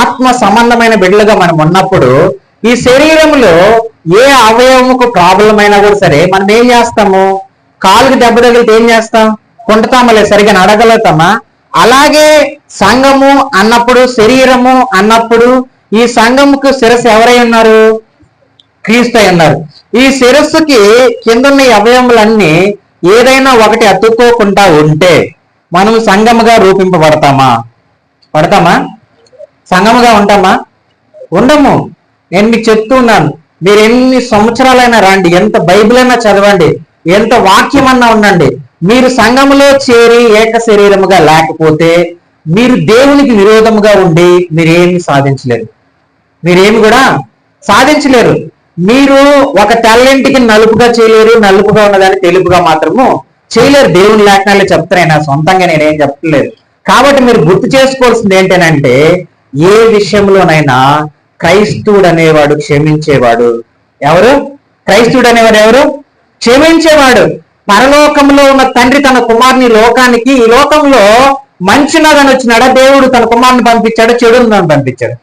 ఆత్మ సంబంధమైన బిడ్డలుగా మనం ఉన్నప్పుడు ఈ శరీరంలో ఏ అవయవముకు ప్రాబ్లం అయినా కూడా సరే మనం ఏం చేస్తాము? కాలుకి దెబ్బ తగిలితే ఏం చేస్తాం? కొంటుతామా? లేదు, సరిగా నడగలుగుతామా? అలాగే సంఘము అన్నప్పుడు, శరీరము అన్నప్పుడు ఈ సంఘముకు శిరస్సు ఎవరై ఉన్నారు? క్రీస్తు అయి ఉన్నారు. ఈ శిరస్సుకి కిందన్న అవయవములన్నీ ఏదైనా ఒకటి అతుక్కోకుండా ఉంటే మనం సంఘముగా రూపింపబడతామా? పడతామా? సంఘముగా ఉంటామా? ఉండము. నేను మీకు చెప్తున్నాను, మీరు ఎన్ని సంవత్సరాలైనా రండి, ఎంత బైబిల్ అయినా చదవండి, ఎంత వాక్యం అన్నా ఉండండి, మీరు సంఘములో చేరి ఏక శరీరముగా లేకపోతే మీరు దేవునికి విరోధముగా ఉండి మీరేమి సాధించలేరు. మీరేమి కూడా సాధించలేరు. మీరు ఒక తెల్లింటికి నలుపుగా చేయలేరు, నలుపుగా ఉన్నదాన్ని తెలుపుగా మాత్రము చేయలేరు. దేవుని లేఖనాలు చెప్తారు, నా సొంతంగా నేనేం చెప్పలేదు. కాబట్టి మీరు గుర్తు చేసుకోవాల్సింది ఏంటంటే, ఏ విషయంలోనైనా క్రైస్తవుడు అనేవాడు క్షమించేవాడు. ఎవరు? క్రైస్తవుడు అనేవాడు ఎవరు? క్షమించేవాడు. పరలోకంలో ఉన్న తండ్రి తన కుమారుని లోకానికి, ఈ లోకంలో మంచినదని వచ్చినాడా? దేవుడు తన కుమారుని పంపించాడు, చెడుందని పంపించాడు?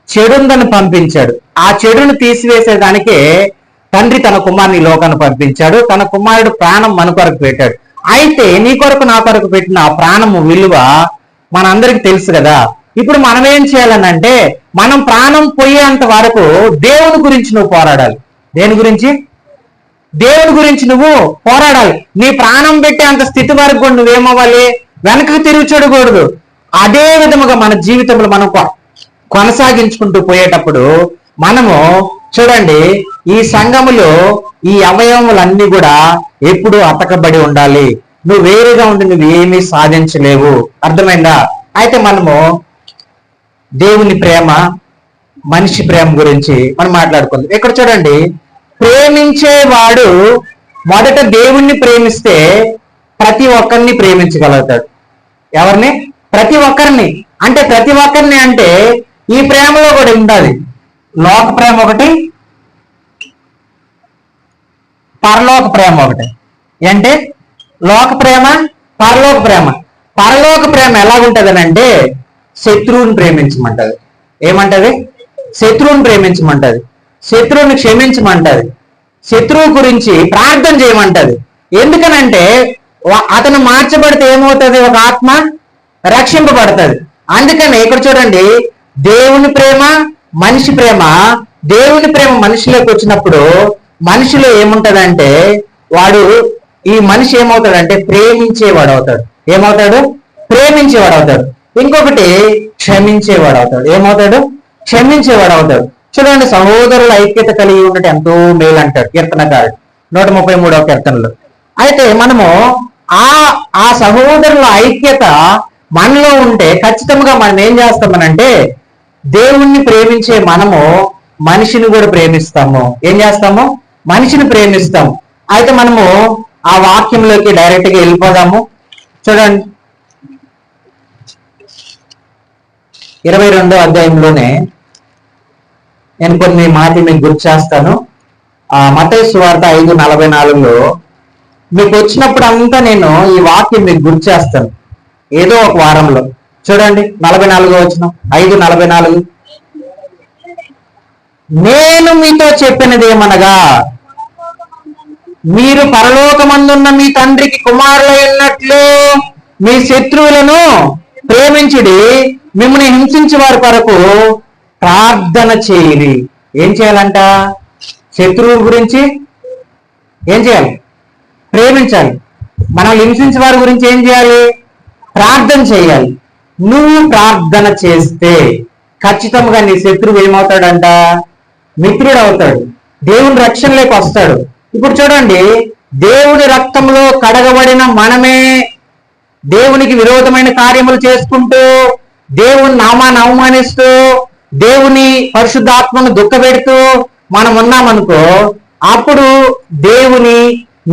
చెడుందని పంపించాడు. ఆ చెడును తీసివేసేదానికే తండ్రి తన కుమారుని లోకాన్ని పంపించాడు. తన కుమారుడు ప్రాణం మన కొరకు పెట్టాడు. అయితే నీ కొరకు నా కొరకు పెట్టిన ఆ ప్రాణము విలువ మనందరికి తెలుసు కదా. ఇప్పుడు మనం ఏం చేయాలనంటే, మనం ప్రాణం పోయేంత వరకు దేవుని గురించి నువ్వు పోరాడాలి. దేని గురించి? దేవుని గురించి నువ్వు పోరాడాలి. నీ ప్రాణం పెట్టే అంత స్థితి వరకు కూడా నువ్వేమవ్వాలి? వెనక్కి తిరిగి చూడకూడదు. అదే విధముగా మన జీవితంలో మనం కొనసాగించుకుంటూ పోయేటప్పుడు మనము చూడండి, ఈ సంఘములో ఈ అవయవములన్నీ కూడా ఎప్పుడు అతకబడి ఉండాలి. నువ్వు వేరుగా ఉండి నువ్వు ఏమీ సాధించలేవు. అర్థమైందా? అయితే మనము దేవుని ప్రేమ, మనిషి ప్రేమ గురించి మనం మాట్లాడుకుందాం. ఇక్కడ చూడండి, ప్రేమించేవాడు మొదట దేవుణ్ణి ప్రేమిస్తే ప్రతి ఒక్కరిని ప్రేమించగలుగుతాడు. ఎవరిని? ప్రతి ఒక్కరిని. అంటే ప్రతి ఒక్కరిని అంటే ఈ ప్రేమలో కూడా ఉండాలి. లోక ప్రేమ ఒకటి, పరలోక ప్రేమ ఒకటి. అంటే లోక ప్రేమ, పరలోక ప్రేమ. పరలోక ప్రేమ ఎలాగుంటది అంటే శత్రువుని ప్రేమించమంటది. ఏమంటది? శత్రువుని ప్రేమించమంటది, శత్రువుని క్షమించమంటది, శత్రువు గురించి ప్రార్థన చేయమంటది. ఎందుకనంటే అతను మార్చబడితే ఏమవుతుంది? ఒక ఆత్మ రక్షింపబడుతుంది. అందుకని ఇక్కడ చూడండి, దేవుని ప్రేమ, మనిషి ప్రేమ. దేవుని ప్రేమ మనిషిలోకి వచ్చినప్పుడు మనిషిలో ఏముంటదంటే, వాడు ఈ మనిషి ఏమవుతాడంటే ప్రేమించేవాడు అవుతాడు. ఏమవుతాడు? ప్రేమించేవాడు అవుతాడు. ఇంకొకటి క్షమించేవాడు అవుతాడు. ఏమవుతాడు? క్షమించేవాడు అవుతాడు. చూడండి, సహోదరుల ఐక్యత కలిగి ఉండటం ఎంతో మేలు అంటాడు కీర్తనకారుడు 133వ కీర్తనలో. అయితే మనము ఆ సహోదరుల ఐక్యత మనలో ఉంటే ఖచ్చితంగా మనం ఏం చేస్తామనంటే, దేవుణ్ణి ప్రేమించే మనము మనిషిని కూడా ప్రేమిస్తాము. ఏం చేస్తాము? మనిషిని ప్రేమిస్తాము. అయితే మనము ఆ వాక్యంలోకి డైరెక్ట్ గా వెళ్ళిపోదాము. చూడండి, 22వ అధ్యాయంలోనే నేను కొన్ని మాటలు మీకు గుర్తు చేస్తాను. మత్తయి సువార్త 5:44లో మీకు వచ్చినప్పుడు అంతా నేను ఈ వాక్యం మీకు గుర్తు చేస్తాను ఏదో ఒక వారంలో. చూడండి, 44వ వచనం, 5:44. నేను మీతో చెప్పినది ఏమనగా, మీరు పరలోకమందున్న మీ తండ్రికి కుమారులై ఉన్నట్లు మీ శత్రువులను ప్రేమించుడి, మిమ్మల్ని హింసించే వారి కొరకు ప్రార్థన చేయాలి. ఏం చేయాలంట? శత్రువుల గురించి ఏం చేయాలి? ప్రేమించాలి. మనం హింసించే వారి గురించి ఏం చేయాలి? ప్రార్థన చేయాలి. నువ్వు ప్రార్థన చేస్తే ఖచ్చితంగా నీ శత్రువు ఏమవుతాడంట? మిత్రుడు అవుతాడు. దేవుని రక్షణలోకి వస్తాడు. ఇప్పుడు చూడండి, దేవుని రక్తంలో కడగబడిన మనమే దేవునికి విరోధమైన కార్యములు చేసుకుంటూ, దేవుని నామాన్ని అవమానిస్తూ, దేవుని పరిశుద్ధాత్మను దుఃఖపెడుతూ మనం ఉన్నామనుకో, అప్పుడు దేవుని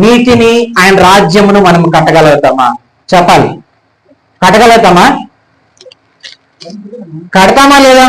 నీతిని, ఆయన రాజ్యమును మనం కట్టగలుగుతామా? చెప్పాలి. కట్టగలుగుతామా? కడతామా లేదా?